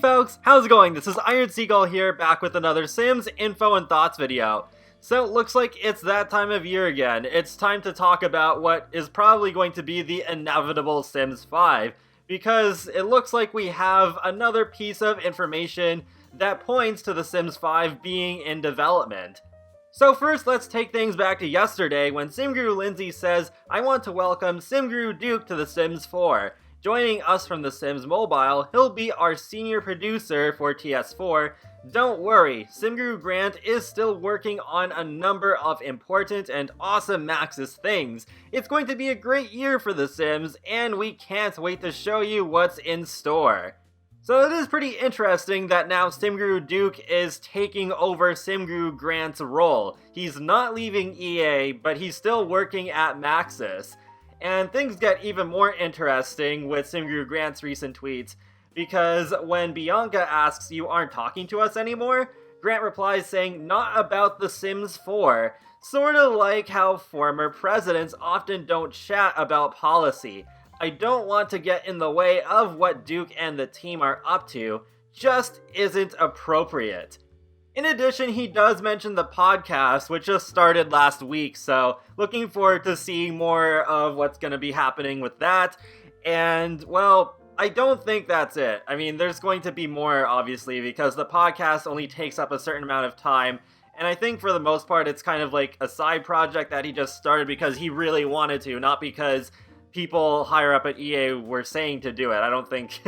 Hey folks, how's it going? This is Iron Seagull here, back with another Sims info and thoughts video. So it looks like it's that time of year again. It's time to talk about what is probably going to be the inevitable Sims 5, because it looks like we have another piece of information that points to the Sims 5 being in development. So first, let's take things back to yesterday when SimGuru Lindsay says, "I want to welcome SimGuru Duke to The Sims 4. Joining us from The Sims Mobile, he'll be our senior producer for TS4. Don't worry, SimGuruGrant is still working on a number of important and awesome Maxis things. It's going to be a great year for The Sims, and we can't wait to show you what's in store." So it is pretty interesting that now SimGuru Duke is taking over SimGuruGrant's role. He's not leaving EA, but he's still working at Maxis. And things get even more interesting with SimGuruGrant's recent tweets, because when Bianca asks, "You aren't talking to us anymore?" Grant replies saying, "Not about The Sims 4. Sorta like how former presidents often don't chat about policy. I don't want to get in the way of what Duke and the team are up to. Just isn't appropriate." In addition, he does mention the podcast, which just started last week, so looking forward to seeing more of what's going to be happening with that. And, well, I don't think that's it. I mean, there's going to be more, obviously, because the podcast only takes up a certain amount of time, and I think for the most part it's kind of like a side project that he just started because he really wanted to, not because people higher up at EA were saying to do it. I don't think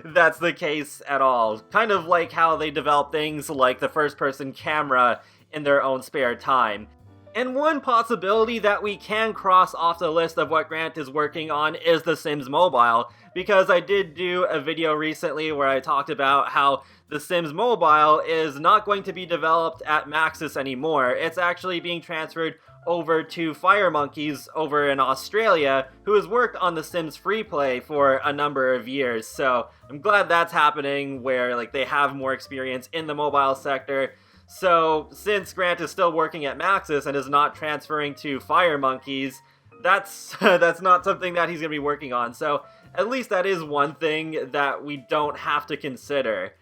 that's the case at all. Kind of like how they develop things like the first-person camera in their own spare time. And one possibility that we can cross off the list of what Grant is working on is The Sims Mobile, because I did do a video recently where I talked about how The Sims Mobile is not going to be developed at Maxis anymore. It's actually being transferred over to Fire Monkeys over in Australia, who has worked on The Sims Freeplay for a number of years. So I'm glad that's happening, where they have more experience in the mobile sector. So since Grant is still working at Maxis and is not transferring to Fire Monkeys, that's not something that he's going to be working on. So at least that is one thing that we don't have to consider.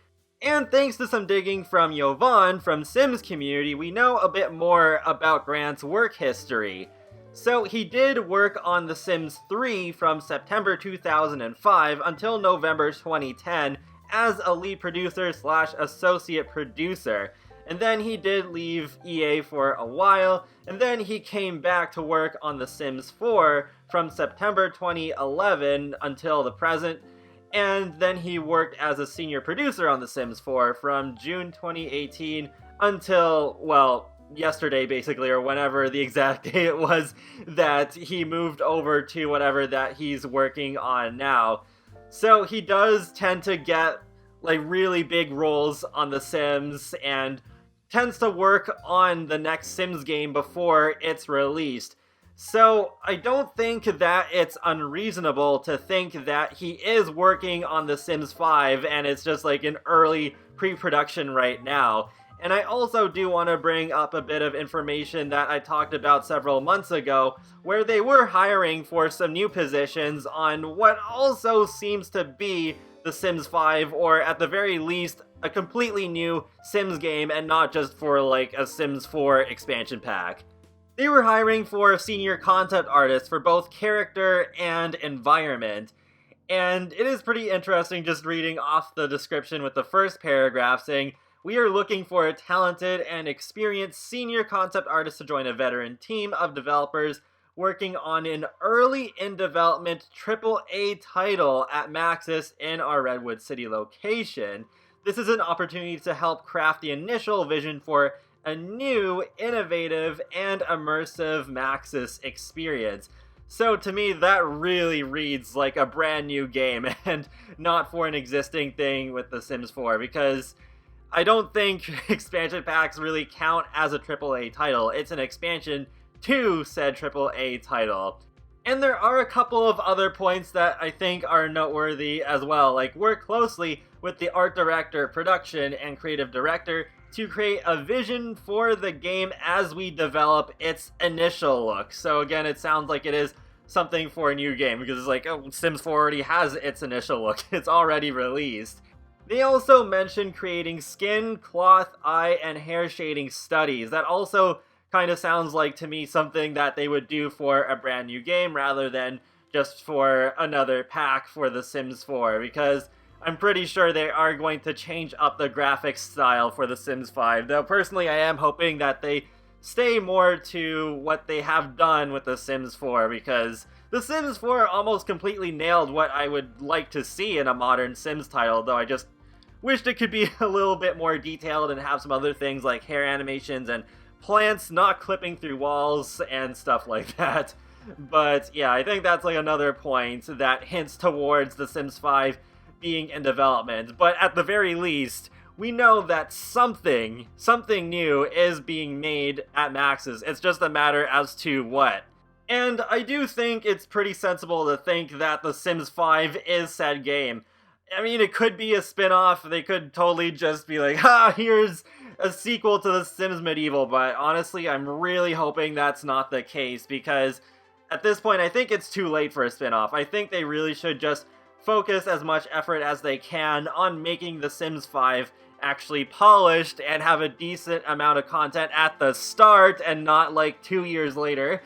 And thanks to some digging from Yovan from Sims Community, we know a bit more about Grant's work history. So he did work on The Sims 3 from September 2005 until November 2010 as a lead producer / associate producer. And then he did leave EA for a while, and then he came back to work on The Sims 4 from September 2011 until the present. And then he worked as a senior producer on The Sims 4 from June 2018 until, well, yesterday basically, or whenever the exact day it was that he moved over to whatever that he's working on now. So he does tend to get really big roles on The Sims and tends to work on the next Sims game before it's released. So I don't think that it's unreasonable to think that he is working on The Sims 5 and it's just in early pre-production right now. And I also do want to bring up a bit of information that I talked about several months ago, where they were hiring for some new positions on what also seems to be The Sims 5, or at the very least, a completely new Sims game and not just for a Sims 4 expansion pack. They were hiring for senior concept artists for both character and environment. And it is pretty interesting just reading off the description with the first paragraph saying, "We are looking for a talented and experienced senior concept artist to join a veteran team of developers working on an early in development AAA title at Maxis in our Redwood City location. This is an opportunity to help craft the initial vision for a new, innovative, and immersive Maxis experience." So to me, that really reads like a brand new game and not for an existing thing with The Sims 4, because I don't think expansion packs really count as a AAA title. It's an expansion to said AAA title. And there are a couple of other points that I think are noteworthy as well, work closely with the art director, production, and creative director to create a vision for the game as we develop its initial look. So again, it sounds like it is something for a new game, because it's Sims 4 already has its initial look. It's already released. They also mentioned creating skin, cloth, eye, and hair shading studies. That also kind of sounds like to me something that they would do for a brand new game rather than just for another pack for The Sims 4, because I'm pretty sure they are going to change up the graphics style for The Sims 5, though personally I am hoping that they stay more to what they have done with The Sims 4, because The Sims 4 almost completely nailed what I would like to see in a modern Sims title, though I just wished it could be a little bit more detailed and have some other things like hair animations and plants not clipping through walls and stuff like that. But yeah, I think that's like another point that hints towards The Sims 5 being in development. But at the very least, we know that something new is being made at Max's. It's just a matter as to what. And I do think it's pretty sensible to think that The Sims 5 is said game. I mean, it could be a spin-off. They could totally just be like, here's a sequel to The Sims Medieval, but honestly, I'm really hoping that's not the case, because at this point, I think it's too late for a spin-off. I think they really should just focus as much effort as they can on making The Sims 5 actually polished and have a decent amount of content at the start and not like 2 years later.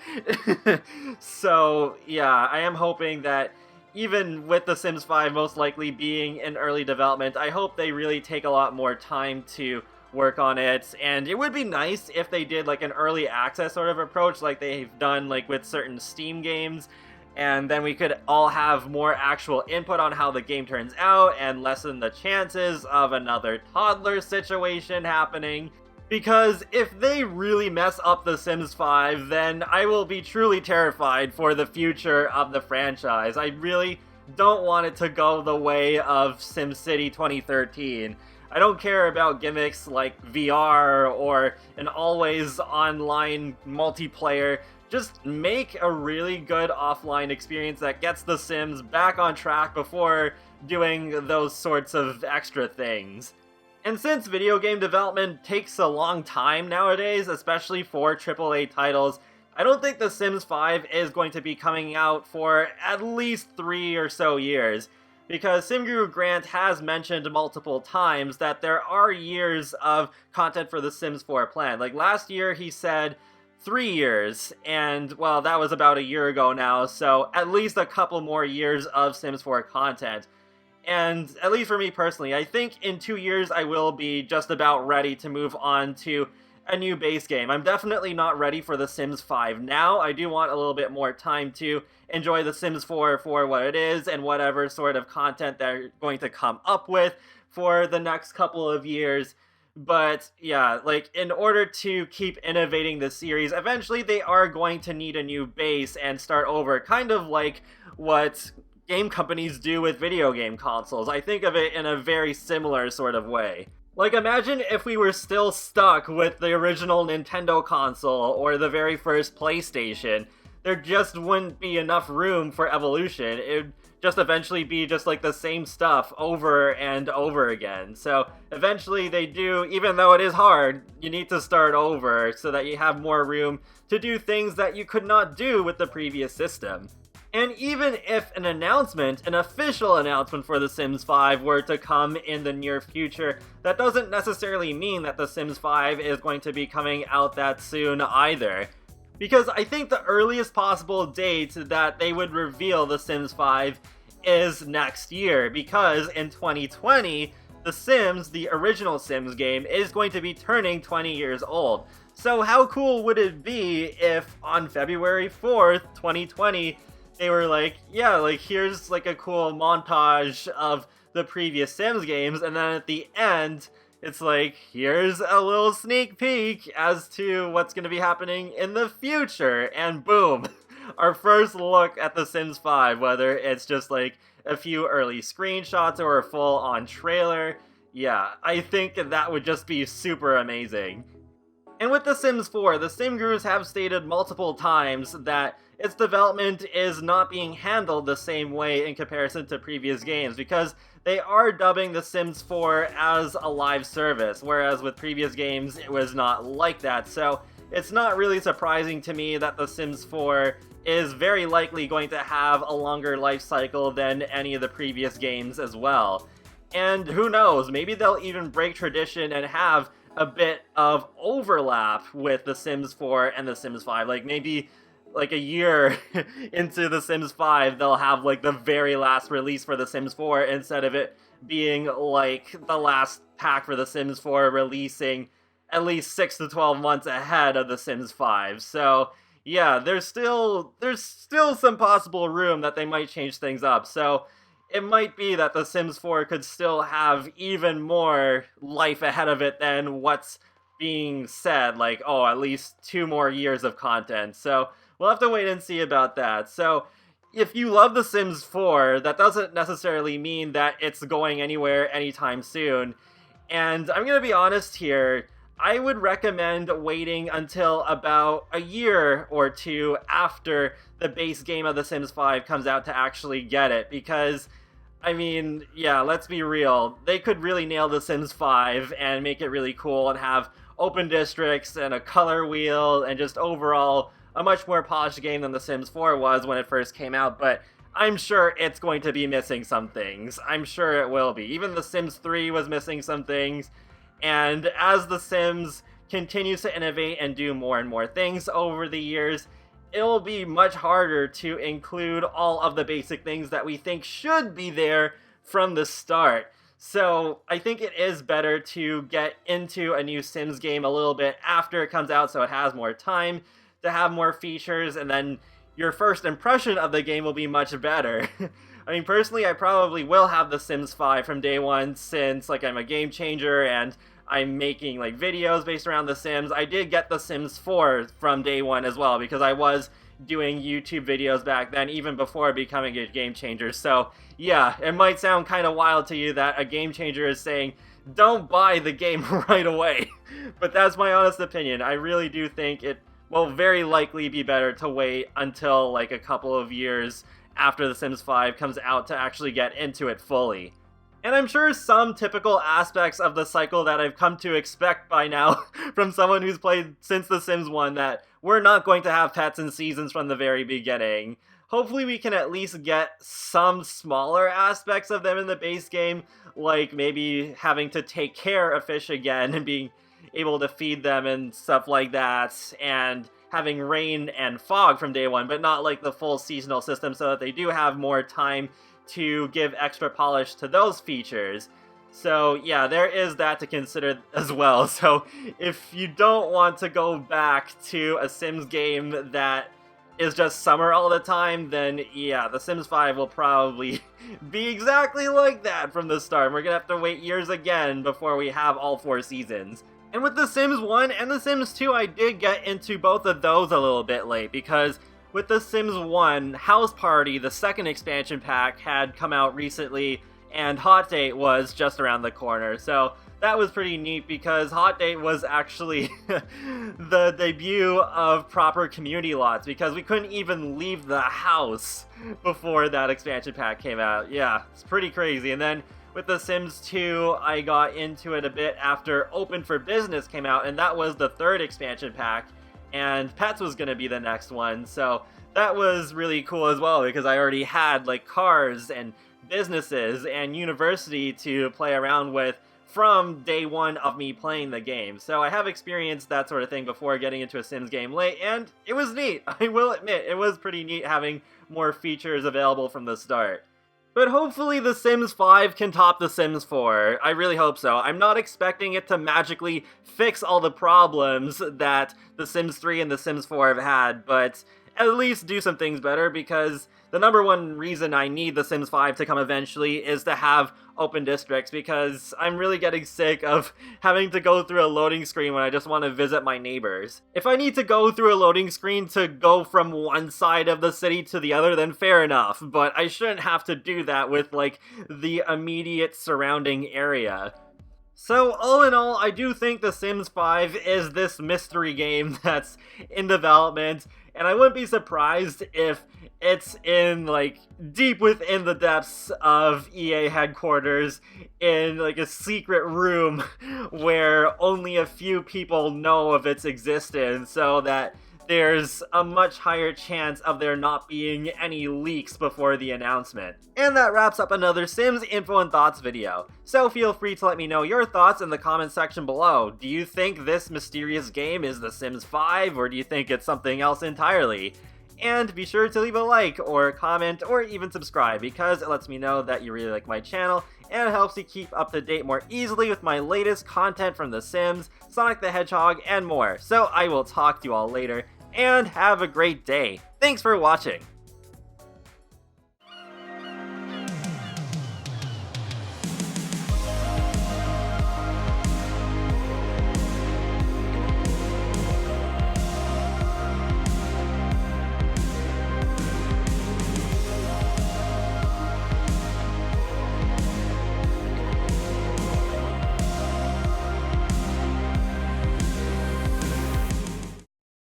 So yeah, I am hoping that even with The Sims 5 most likely being in early development, I hope they really take a lot more time to work on it. And it would be nice if they did like an early access sort of approach like they've done like with certain Steam games, and then we could all have more actual input on how the game turns out and lessen the chances of another toddler situation happening. Because if they really mess up The Sims 5, then I will be truly terrified for the future of the franchise. I really don't want it to go the way of SimCity 2013. I don't care about gimmicks like VR or an always online multiplayer. Just make a really good offline experience that gets The Sims back on track before doing those sorts of extra things. And since video game development takes a long time nowadays, especially for AAA titles, I don't think The Sims 5 is going to be coming out for at least 3 or so years, because SimGuruGrant has mentioned multiple times that there are years of content for The Sims 4 planned. Like last year he said 3 years, and well, that was about a year ago now, so at least a couple more years of Sims 4 content. And at least for me personally, I think in 2 years I will be just about ready to move on to a new base game. I'm definitely not ready for The Sims 5 now. I do want a little bit more time to enjoy The Sims 4 for what it is and whatever sort of content they're going to come up with for the next couple of years. But yeah, like in order to keep innovating the series, eventually they are going to need a new base and start over, kind of like what game companies do with video game consoles. I think of it in a very similar sort of way. Like, imagine if we were still stuck with the original Nintendo console or the very first PlayStation. There just wouldn't be enough room for evolution. It would just eventually be just like the same stuff over and over again. So eventually they do, even though it is hard, you need to start over so that you have more room to do things that you could not do with the previous system. And even if an official announcement for The Sims 5 were to come in the near future, that doesn't necessarily mean that The Sims 5 is going to be coming out that soon either. Because I think the earliest possible date that they would reveal The Sims 5 is next year, because in 2020, The Sims, the original Sims game, is going to be turning 20 years old. So how cool would it be if on February 4th, 2020, they were like, yeah, like here's like a cool montage of the previous Sims games, and then at the end, it's like, here's a little sneak peek as to what's going to be happening in the future, and boom, our first look at The Sims 5, whether it's just like a few early screenshots or a full-on trailer. Yeah, I think that would just be super amazing. And with The Sims 4, the Sim Gurus have stated multiple times that its development is not being handled the same way in comparison to previous games, because they are dubbing The Sims 4 as a live service, whereas with previous games it was not like that. So it's not really surprising to me that The Sims 4 is very likely going to have a longer life cycle than any of the previous games as well. And who knows, maybe they'll even break tradition and have a bit of overlap with The Sims 4 and The Sims 5. Like, maybe like a year into The Sims 5, they'll have like the very last release for The Sims 4 instead of it being like the last pack for The Sims 4 releasing at least 6 to 12 months ahead of The Sims 5. So yeah, there's still some possible room that they might change things up. So it might be that The Sims 4 could still have even more life ahead of it than what's being said, like, oh, at least 2 more years of content. So we'll have to wait and see about that. So if you love The Sims 4, that doesn't necessarily mean that it's going anywhere anytime soon. And I'm gonna be honest here, I would recommend waiting until about a year or 2 after the base game of The Sims 5 comes out to actually get it, because, I mean, yeah, let's be real, they could really nail The Sims 5 and make it really cool and have open districts and a color wheel and just overall a much more polished game than The Sims 4 was when it first came out, but I'm sure it's going to be missing some things. I'm sure it will be. Even The Sims 3 was missing some things. And as The Sims continues to innovate and do more and more things over the years, it will be much harder to include all of the basic things that we think should be there from the start. So I think it is better to get into a new Sims game a little bit after it comes out so it has more time to have more features, and then your first impression of the game will be much better. I mean, personally, I probably will have The Sims 5 from day one since, like, I'm a game changer and I'm making, like, videos based around The Sims. I did get The Sims 4 from day one as well because I was doing YouTube videos back then, even before becoming a game changer. So, yeah, it might sound kind of wild to you that a game changer is saying, don't buy the game right away. But that's my honest opinion. I really do think it will very likely be better to wait until, like, a couple of years after The Sims 5 comes out to actually get into it fully. And I'm sure some typical aspects of the cycle that I've come to expect by now from someone who's played since The Sims 1, that we're not going to have pets and seasons from the very beginning. Hopefully we can at least get some smaller aspects of them in the base game, like maybe having to take care of fish again and being able to feed them and stuff like that, and having rain and fog from day one, but not like the full seasonal system, so that they do have more time to give extra polish to those features. So yeah, there is that to consider as well. So if you don't want to go back to a Sims game that is just summer all the time, then yeah, The Sims 5 will probably be exactly like that from the start. We're gonna have to wait years again before we have all 4 seasons. And with The Sims 1 and The Sims 2, I did get into both of those a little bit late, because with The Sims 1, House Party, the second expansion pack, had come out recently, and Hot Date was just around the corner. So that was pretty neat, because Hot Date was actually the debut of proper community lots, because we couldn't even leave the house before that expansion pack came out. Yeah, it's pretty crazy. And then with The Sims 2, I got into it a bit after Open for Business came out, and that was the third expansion pack, and Pets was going to be the next one. So that was really cool as well, because I already had like cars and businesses and university to play around with from day one of me playing the game. So I have experienced that sort of thing before getting into a Sims game late, and it was neat. I will admit, it was pretty neat having more features available from the start. But hopefully The Sims 5 can top The Sims 4. I really hope so. I'm not expecting it to magically fix all the problems that The Sims 3 and The Sims 4 have had, but at least do some things better, because the number one reason I need The Sims 5 to come eventually is to have open districts, because I'm really getting sick of having to go through a loading screen when I just want to visit my neighbors. If I need to go through a loading screen to go from one side of the city to the other, then fair enough, but I shouldn't have to do that with, like, the immediate surrounding area. So, all in all, I do think The Sims 5 is this mystery game that's in development, and I wouldn't be surprised if it's in, like, deep within the depths of EA headquarters in, like, a secret room where only a few people know of its existence, so that there's a much higher chance of there not being any leaks before the announcement. And that wraps up another Sims info and thoughts video. So feel free to let me know your thoughts in the comment section below. Do you think this mysterious game is The Sims 5, or do you think it's something else entirely? And be sure to leave a like, or comment, or even subscribe, because it lets me know that you really like my channel, and it helps you keep up to date more easily with my latest content from The Sims, Sonic the Hedgehog, and more. So I will talk to you all later, and have a great day. Thanks for watching!